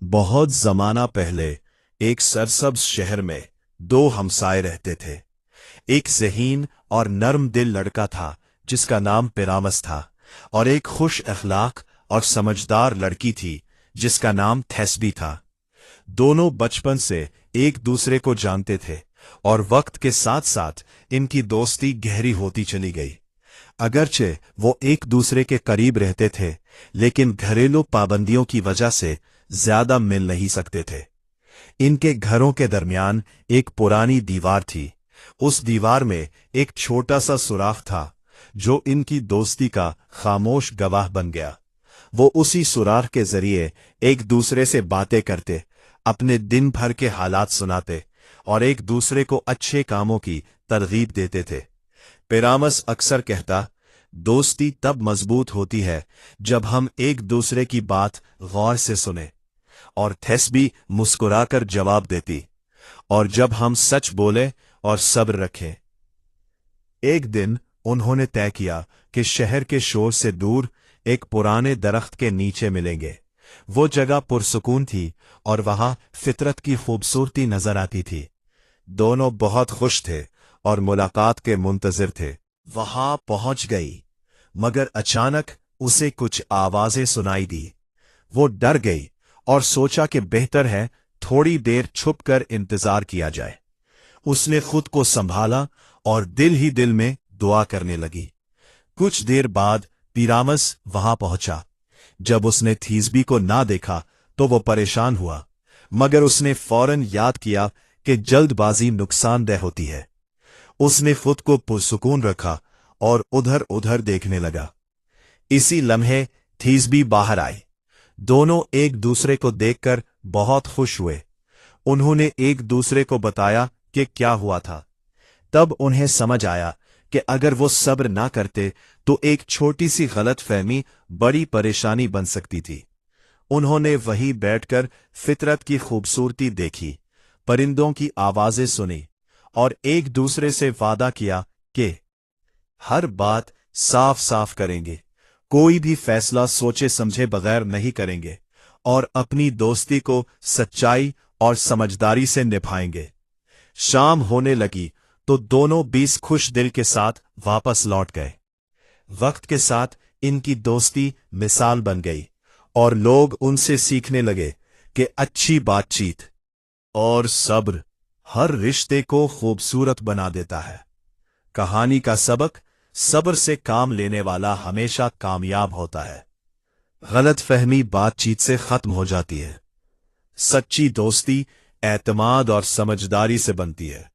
बहुत जमाना पहले एक सरसब्ज शहर में दो हमसाए रहते थे। एक ज़हीन और नर्म दिल लड़का था जिसका नाम पिरामस था, और एक खुश अखलाक और समझदार लड़की थी जिसका नाम थेस्बी था। दोनों बचपन से एक दूसरे को जानते थे और वक्त के साथ साथ इनकी दोस्ती गहरी होती चली गई। अगरचे वो एक दूसरे के करीब रहते थे, लेकिन घरेलू पाबंदियों की वजह से ज्यादा मिल नहीं सकते थे। इनके घरों के दरमियान एक पुरानी दीवार थी। उस दीवार में एक छोटा सा सुराख था जो इनकी दोस्ती का खामोश गवाह बन गया। वो उसी सुराख के जरिए एक दूसरे से बातें करते, अपने दिन भर के हालात सुनाते और एक दूसरे को अच्छे कामों की तरगीब देते थे। पिरामस अक्सर कहता, दोस्ती तब मजबूत होती है जब हम एक दूसरे की बात गौर से सुने, और थेस्बी मुस्कुराकर जवाब देती, और जब हम सच बोले और सब्र रखें। एक दिन उन्होंने तय किया कि शहर के शोर से दूर एक पुराने दरख्त के नीचे मिलेंगे। वो जगह पुरसुकून थी और वहां फितरत की खूबसूरती नजर आती थी। दोनों बहुत खुश थे और मुलाकात के मुंतजिर थे। वहां पहुंच गई, मगर अचानक उसे कुछ आवाजें सुनाई दी। वो डर गई और सोचा कि बेहतर है थोड़ी देर छुपकर इंतजार किया जाए। उसने खुद को संभाला और दिल ही दिल में दुआ करने लगी। कुछ देर बाद पिरामस वहां पहुंचा। जब उसने थीस्बी को ना देखा तो वो परेशान हुआ, मगर उसने फौरन याद किया कि जल्दबाजी नुकसानदेह होती है। उसने खुद को पुरसुकून रखा और उधर उधर देखने लगा। इसी लम्हे थीस्बी बाहर आई। दोनों एक दूसरे को देखकर बहुत खुश हुए। उन्होंने एक दूसरे को बताया कि क्या हुआ था। तब उन्हें समझ आया कि अगर वो सब्र ना करते तो एक छोटी सी गलतफहमी बड़ी परेशानी बन सकती थी। उन्होंने वहीं बैठकर फितरत की खूबसूरती देखी, परिंदों की आवाजें सुनी और एक दूसरे से वादा किया कि हर बात साफ साफ करेंगे, कोई भी फैसला सोचे समझे बगैर नहीं करेंगे और अपनी दोस्ती को सच्चाई और समझदारी से निभाएंगे। शाम होने लगी तो दोनों 20 खुश दिल के साथ वापस लौट गए। वक्त के साथ इनकी दोस्ती मिसाल बन गई और लोग उनसे सीखने लगे कि अच्छी बातचीत और सब्र हर रिश्ते को खूबसूरत बना देता है। कहानी का सबक, सब्र से काम लेने वाला हमेशा कामयाब होता है। गलतफहमी बातचीत से खत्म हो जाती है। सच्ची दोस्ती एतमाद और समझदारी से बनती है।